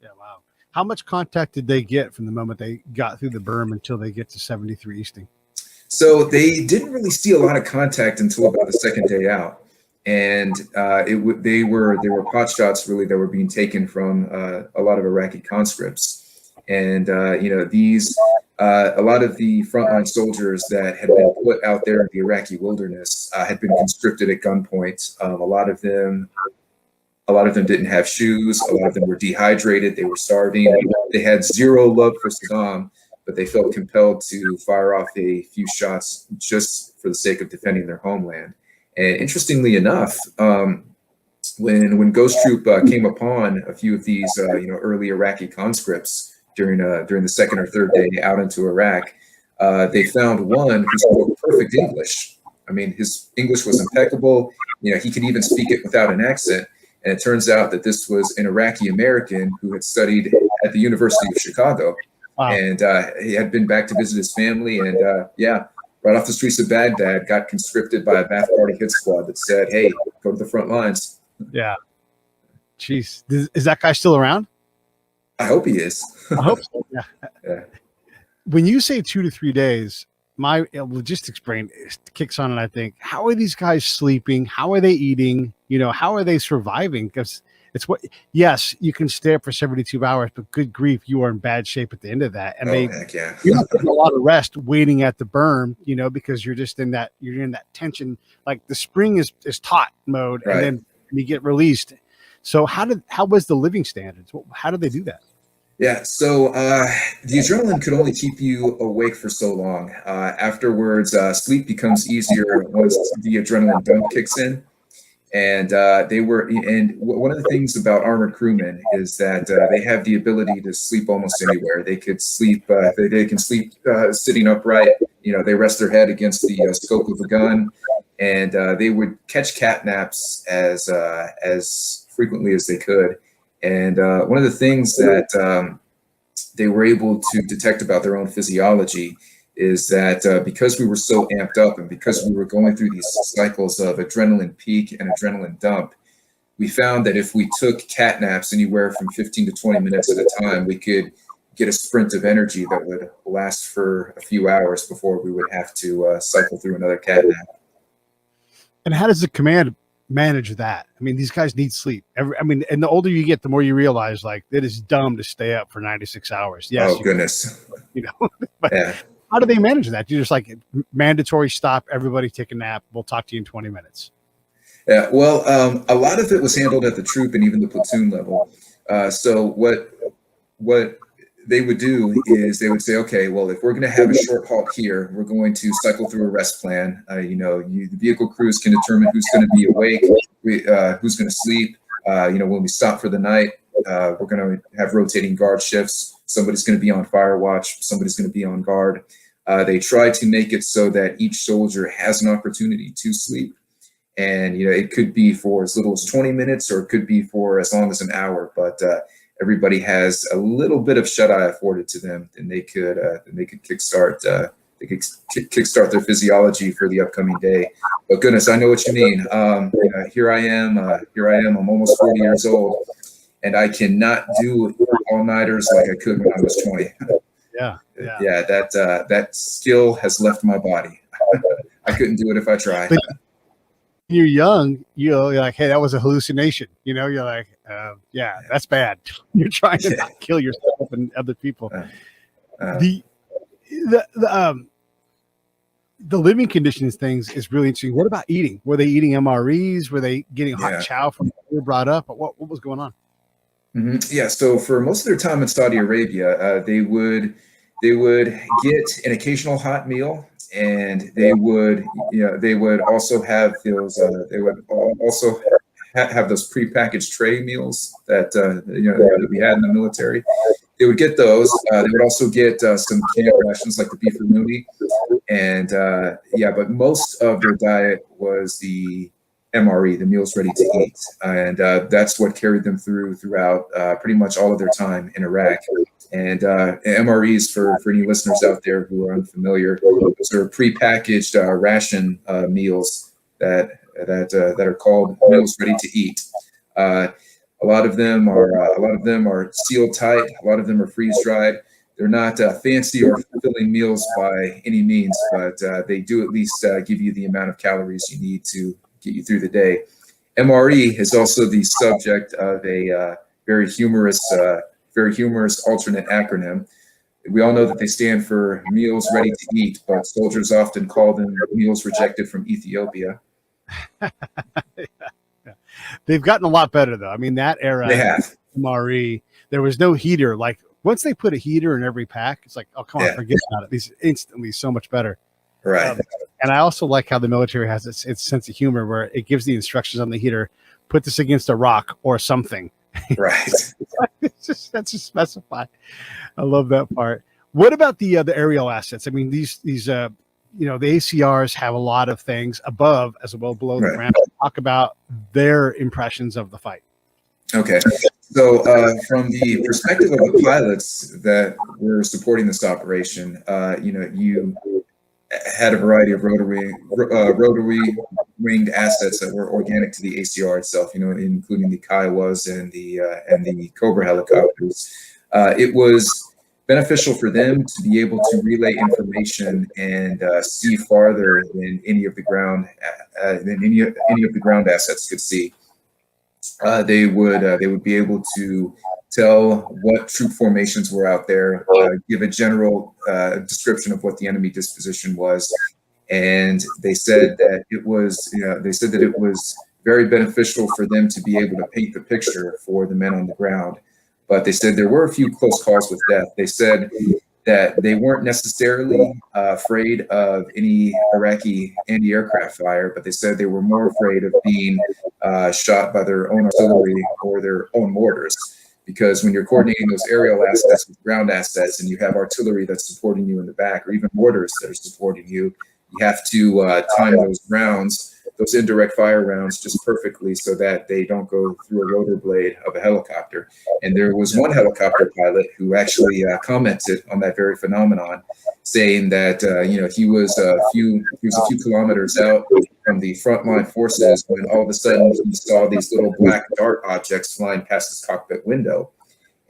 Yeah, wow. How much contact did they get from the moment they got through the berm until they get to 73 Easting? So they didn't really see a lot of contact until about the second day out. And they were pot shots really that were being taken from a lot of Iraqi conscripts. And, a lot of the frontline soldiers that had been put out there in the Iraqi wilderness had been conscripted at gunpoint. A lot of them didn't have shoes. A lot of them were dehydrated. They were starving. They had zero love for Saddam, but they felt compelled to fire off a few shots just for the sake of defending their homeland. And interestingly enough, when Ghost Troop came upon a few of these early Iraqi conscripts during the second or third day out into Iraq, they found one who spoke perfect English. I mean, his English was impeccable. He could even speak it without an accent. And it turns out that this was an Iraqi American who had studied at the University of Chicago. Wow. And he had been back to visit his family. And right off the streets of Baghdad, got conscripted by a Ba'ath Party hit squad that said, hey, go to the front lines. Yeah. Jeez. Is that guy still around? I hope he is. I hope so. Yeah. When you say 2 to 3 days, my logistics brain kicks on and I think, how are these guys sleeping? How are they eating? How are they surviving? Because it's yes, you can stay up for 72 hours, but good grief, you are in bad shape at the end of that. And heck yeah. You're not getting a lot of rest waiting at the berm, because you're just in that tension. Like the spring is taut mode, right. And then you get released. So how was the living standards? How did they do that? Yeah, so the adrenaline could only keep you awake for so long. Afterwards, sleep becomes easier once the adrenaline dump kicks in. And one of the things about armored crewmen is that they have the ability to sleep almost anywhere. They could sleep. They can sleep sitting upright. They rest their head against the scope of a gun, and they would catch cat naps as frequently as they could. And one of the things that they were able to detect about their own physiology is that because we were so amped up and because we were going through these cycles of adrenaline peak and adrenaline dump, we found that if we took cat naps anywhere from 15 to 20 minutes at a time, we could get a sprint of energy that would last for a few hours before we would have to cycle through another cat nap. And how does the command manage that? I mean, these guys need sleep. And the older you get, the more you realize, like, it is dumb to stay up for 96 hours. Yes. Oh, goodness. But yeah. How do they manage that? You just like mandatory stop, everybody take a nap. We'll talk to you in 20 minutes. Yeah, well, a lot of it was handled at the troop and even the platoon level. So what they would do is they would say, okay, well, if we're going to have a short halt here, we're going to cycle through a rest plan. The vehicle crews can determine who's going to be awake, who's going to sleep. When we stop for the night, we're going to have rotating guard shifts. Somebody's going to be on fire watch. Somebody's going to be on guard. They try to make it so that each soldier has an opportunity to sleep. And, it could be for as little as 20 minutes or it could be for as long as an hour. But everybody has a little bit of shut-eye afforded to them, and they could kickstart their physiology for the upcoming day. But goodness, I know what you mean. Here I am. I'm almost 40 years old, and I cannot do all-nighters like I could when I was 20. Yeah. That skill has left my body. I couldn't do it if I tried. But you're young, you're like, hey, that was a hallucination. You're like, that's bad. You're trying to not kill yourself and other people. The living conditions things is really interesting. What about eating? Were they eating MREs? Were they getting hot chow from what you brought up? What was going on? Mm-hmm. Yeah, so for most of their time in Saudi Arabia, they would get an occasional hot meal, and they would also have those have those prepackaged tray meals that that we had in the military. They would get those. They would also get some canned rations like the beef renouni, and but most of their diet was the MRE, the meals ready to eat, and that's what carried them throughout pretty much all of their time in Iraq. And MREs, for any listeners out there who are unfamiliar, those are prepackaged ration meals that are called meals ready to eat. A lot of them are sealed tight. A lot of them are freeze dried. They're not fancy or fulfilling meals by any means, but they do at least give you the amount of calories you need to get you through the day. MRE is also the subject of a very humorous alternate acronym. We all know that they stand for Meals Ready to Eat, but soldiers often call them Meals Rejected from Ethiopia. They've gotten a lot better, though. I mean, that era, they have. MRE, there was no heater. Like, once they put a heater in every pack, it's like, oh, come on, forget about it. These instantly so much better. Right. And I also like how the military has its sense of humor, where it gives the instructions on the heater: put this against a rock or something. Right. That's just specify. I love that part. What about the aerial assets? I mean, these the ACRs have a lot of things above as well below the Right. ground. Talk about their impressions of the fight. Okay. So, from the perspective of the pilots that were supporting this operation, you had a variety of rotary winged assets that were organic to the ACR itself. Including the Kiowas and the Cobra helicopters. It was beneficial for them to be able to relay information and see farther than any of the ground assets could see. They would be able to tell what troop formations were out there, give a general description of what the enemy disposition was, and they said that it was very beneficial for them to be able to paint the picture for the men on the ground. But they said there were a few close calls with death. They said that they weren't necessarily afraid of any Iraqi anti-aircraft fire, but they said they were more afraid of being shot by their own artillery or their own mortars. Because when you're coordinating those aerial assets with ground assets, and you have artillery that's supporting you in the back, or even mortars that are supporting you, you have to time those indirect fire rounds just perfectly so that they don't go through a rotor blade of a helicopter. And there was one helicopter pilot who actually commented on that very phenomenon, saying that he was a few kilometers out from the frontline forces when all of a sudden he saw these little black dart objects flying past his cockpit window.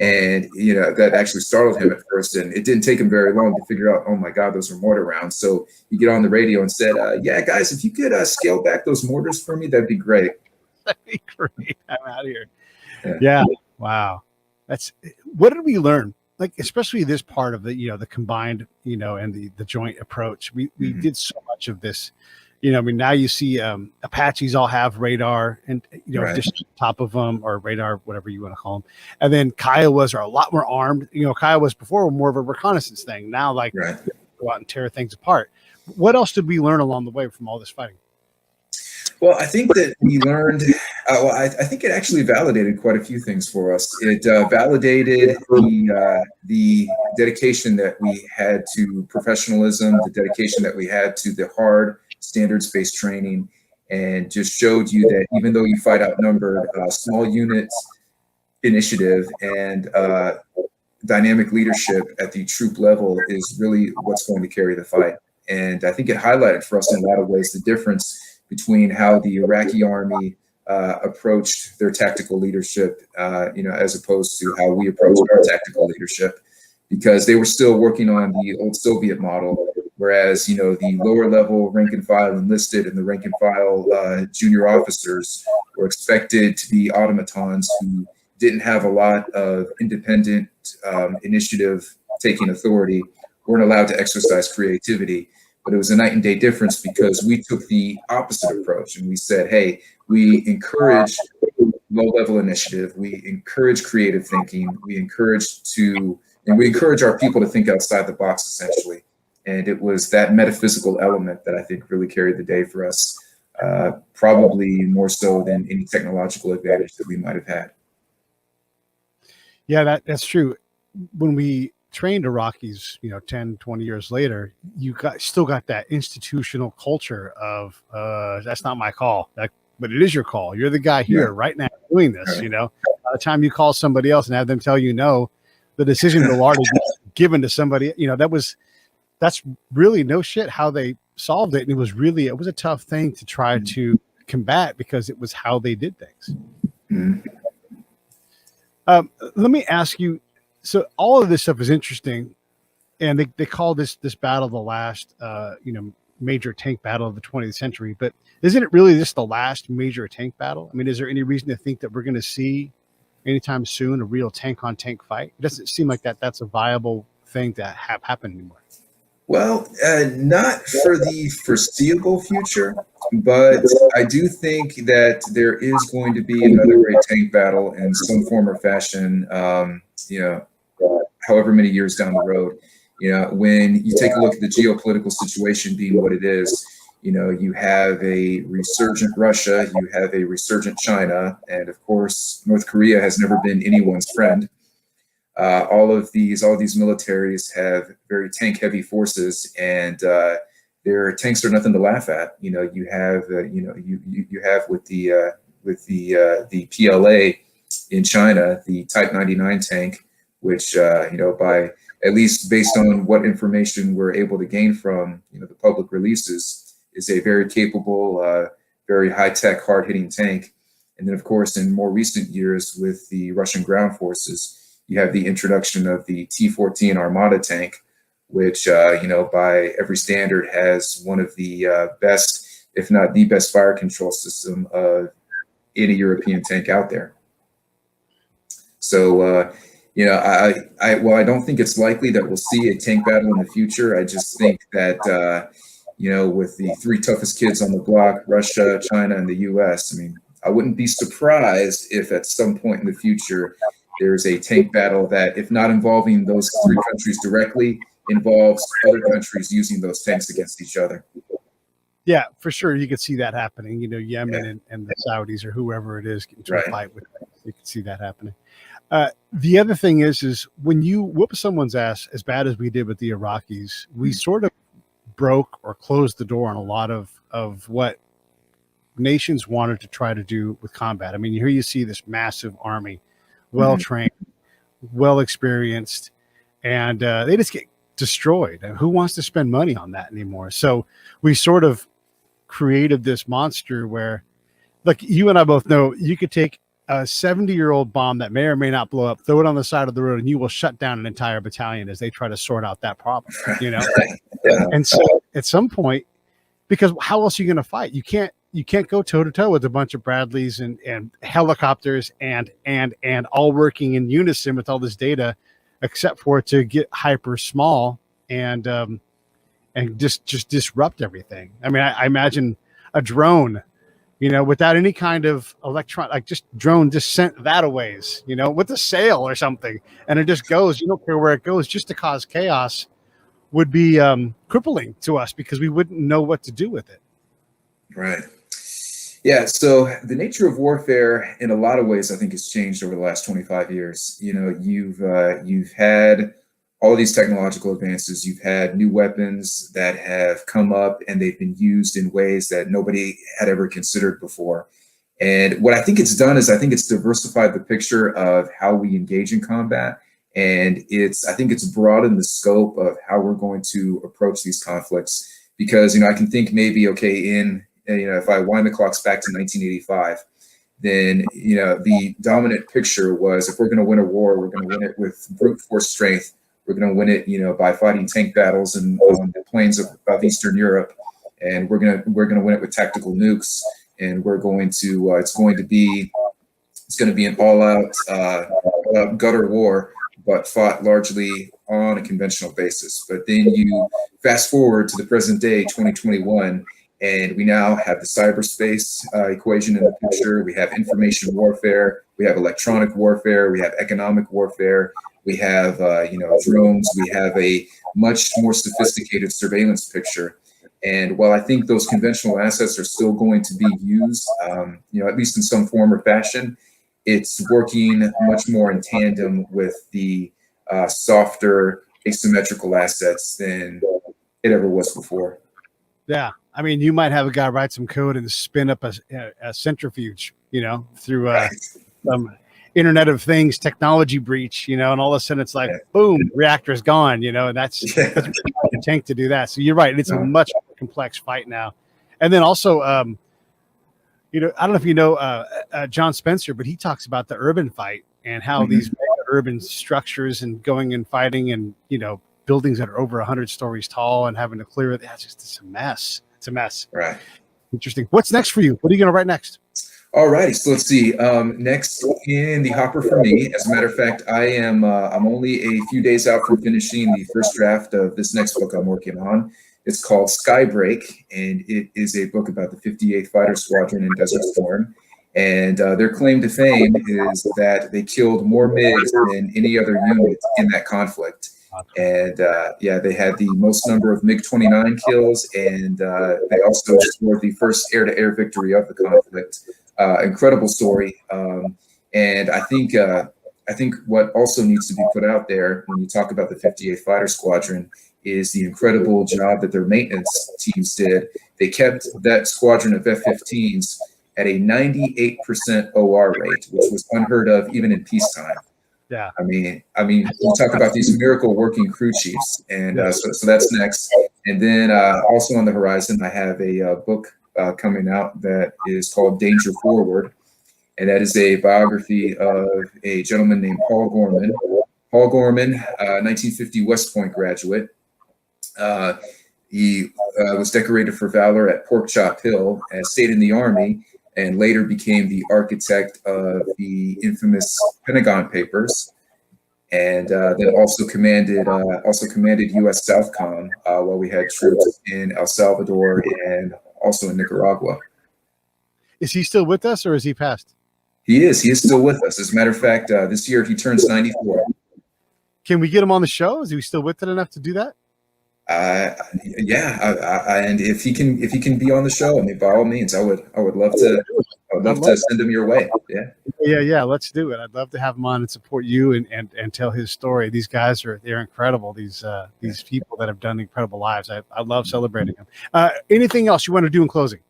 And that actually startled him at first, and it didn't take him very long to figure out, oh my God, those are mortar rounds. So he get on the radio and said, "Yeah, guys, if you could scale back those mortars for me, that'd be great." That'd be great. I'm out of here. Yeah. Wow. What did we learn? Like, especially this part of the combined, and the joint approach. We did so much of this. Now you see Apaches all have radar and, Right. just on top of them, or radar, whatever you want to call them. And then Kiowas are a lot more armed. Kiowas before were more of a reconnaissance thing. Now, like, Right. go out and tear things apart. What else did we learn along the way from all this fighting? Well, I think that we learned. I think it actually validated quite a few things for us. It validated the dedication that we had to professionalism, the dedication that we had to the hard standards-based training, and just showed you that even though you fight outnumbered, small units initiative and dynamic leadership at the troop level is really what's going to carry the fight. And I think it highlighted for us in a lot of ways the difference between how the Iraqi army approached their tactical leadership, as opposed to how we approached our tactical leadership, because they were still working on the old Soviet model, whereas, the lower level rank and file enlisted and the rank and file junior officers were expected to be automatons who didn't have a lot of independent initiative taking authority, weren't allowed to exercise creativity. But it was a night and day difference, because we took the opposite approach and we said, hey, we encourage low-level initiative, we encourage creative thinking, we encourage our people to think outside the box, essentially. And it was that metaphysical element that I think really carried the day for us, probably more so than any technological advantage that we might have had. Yeah, that's true. When we trained Iraqis, 10, 20 years later, you still got that institutional culture of that's not my call, but it is your call. You're the guy here right now doing this. Right. By the time you call somebody else and have them tell you no, the decision will already be given to somebody. That's really no shit how they solved it. And it was a tough thing to try to combat, because it was how they did things. Mm-hmm. Let me ask you, so all of this stuff is interesting, and they call this battle the last major tank battle of the 20th century, but isn't it really just the last major tank battle? I mean, is there any reason to think that we're going to see anytime soon a real tank on tank fight? It doesn't seem like that's a viable thing to have happen anymore. Well, not for the foreseeable future, but I do think that there is going to be another great tank battle in some form or fashion, however many years down the road. When you take a look at the geopolitical situation being what it is, you have a resurgent Russia, you have a resurgent China, and of course, North Korea has never been anyone's friend. All of these militaries have very tank-heavy forces, and their tanks are nothing to laugh at. You have with the PLA in China, the Type 99 tank, which by at least based on what information we're able to gain from the public releases, is a very capable, very high-tech, hard-hitting tank. And then, of course, in more recent years, with the Russian ground forces, you have the introduction of the T-14 Armata tank, which, by every standard, has one of the best, if not the best, fire control system of any European tank out there. So, I don't think it's likely that we'll see a tank battle in the future. I just think that, with the three toughest kids on the block, Russia, China, and the U.S., I wouldn't be surprised if at some point in the future there's a tank battle that, if not involving those three countries directly, involves other countries using those tanks against each other. Yeah, for sure. You could see that happening. Yemen and the Saudis or whoever it is getting to a fight with them. You could see that happening. The other thing is when you whoop someone's ass as bad as we did with the Iraqis, we sort of broke or closed the door on a lot of what nations wanted to try to do with combat. Here you see this massive army, well-trained, well-experienced, and they just get destroyed. And who wants to spend money on that anymore? So we sort of created this monster where, like you and I both know, you could take a 70-year-old bomb that may or may not blow up, throw it on the side of the road, and you will shut down an entire battalion as they try to sort out that problem, And so at some point, because how else are you going to fight? You can't go toe to toe with a bunch of Bradleys and helicopters and all working in unison with all this data, except for it to get hyper small and just disrupt everything. I imagine a drone, without any kind of electron, like just drone just sent that a ways, with a sail or something, and it just goes. You don't care where it goes, just to cause chaos would be crippling to us because we wouldn't know what to do with it. Right. Yeah. So the nature of warfare, in a lot of ways, I think has changed over the last 25 years. You've had all these technological advances. You've had new weapons that have come up, and they've been used in ways that nobody had ever considered before. And what I think it's done is I think it's diversified the picture of how we engage in combat. And I think it's broadened the scope of how we're going to approach these conflicts, because, I can think maybe, okay, if I wind the clocks back to 1985, then, the dominant picture was, if we're going to win a war, we're going to win it with brute force strength. We're going to win it, by fighting tank battles on the plains of Eastern Europe, and we're going to win it with tactical nukes. And we're going to it's going to be an all-out gutter war, but fought largely on a conventional basis. But then you fast forward to the present day, 2021, and we now have the cyberspace equation in the picture. We have information warfare. We have electronic warfare. We have economic warfare. We have, drones. We have a much more sophisticated surveillance picture. And while I think those conventional assets are still going to be used, at least in some form or fashion, it's working much more in tandem with the softer asymmetrical assets than it ever was before. Yeah. You might have a guy write some code and spin up a centrifuge, through some Internet of Things technology breach, and all of a sudden it's like, boom, reactor's gone, and that's a tank to do that. So you're right. It's a much more complex fight now. And then also, I don't know if you know John Spencer, but he talks about the urban fight and how these urban structures and going and fighting and, buildings that are over 100 stories tall and having to clear it. It's a mess. It's a mess. Right. Interesting. What's next for you? What are you going to write next? All righty. So let's see. Next in the hopper for me, as a matter of fact, I'm only a few days out from finishing the first draft of this next book I'm working on. It's called Skybreak, and it is a book about the 58th Fighter Squadron in Desert Storm. And their claim to fame is that they killed more MiGs than any other unit in that conflict. And yeah, they had the most number of MiG-29 kills, and they also scored the first air-to-air victory of the conflict. Incredible story. And I think what also needs to be put out there when you talk about the 58th Fighter Squadron is the incredible job that their maintenance teams did. They kept that squadron of F-15s at a 98% OR rate, which was unheard of even in peacetime. Yeah. I mean, we talk about these miracle working crew chiefs, and so that's next. And then also on the horizon, I have a book coming out that is called Danger Forward, and that is a biography of a gentleman named Paul Gorman. Paul Gorman, 1950 West Point graduate. He was decorated for valor at Pork Chop Hill and stayed in the Army, and later became the architect of the infamous Pentagon Papers, and then also commanded U.S. Southcom while we had troops in El Salvador and also in Nicaragua. Is he still with us, or is he passed? He is still with us. As a matter of fact, this year he turns 94. Can we get him on the show? Is he still with it enough to do that? Yeah, and if he can be on the show, I mean, by all means, I would love to send him your way. Yeah. Let's do it. I'd love to have him on and support you and tell his story. These guys they're incredible. These people that have done incredible lives. I love celebrating them. Anything else you want to do in closing?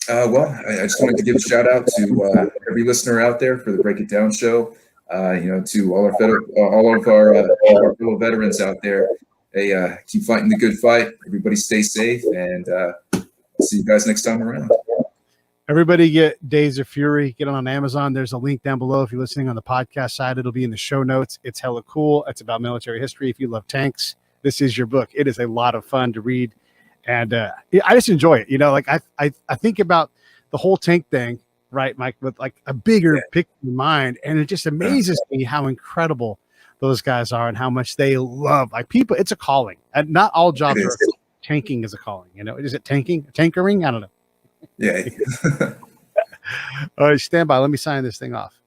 Well, I just wanted to give a shout out to every listener out there for the Break It Down show. To all of our fellow veterans out there. Hey, keep fighting the good fight. Everybody stay safe, and see you guys next time around. Everybody get Days of Fury. Get it on Amazon. There's a link down below. If you're listening on the podcast side, it'll be in the show notes. It's hella cool. It's about military history. If you love tanks, this is your book. It is a lot of fun to read, and I just enjoy it. Like I think about the whole tank thing, right, Mike, with like a bigger picture in mind, and it just amazes me how incredible those guys are and how much they love people. It's a calling, and not all jobs are. Tanking is a calling. Is it tankering? I don't know. Yeah. All right, stand by. Let me sign this thing off.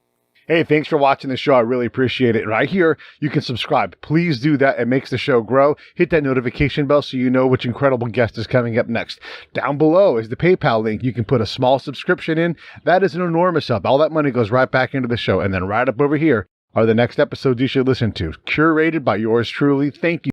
Hey, thanks for watching the show. I really appreciate it. Right here, you can subscribe. Please do that. It makes the show grow. Hit that notification bell so you know which incredible guest is coming up next. Down below is the PayPal link. You can put a small subscription in. That is an enormous help. All that money goes right back into the show. And then right up over here are the next episodes you should listen to, curated by yours truly. Thank you.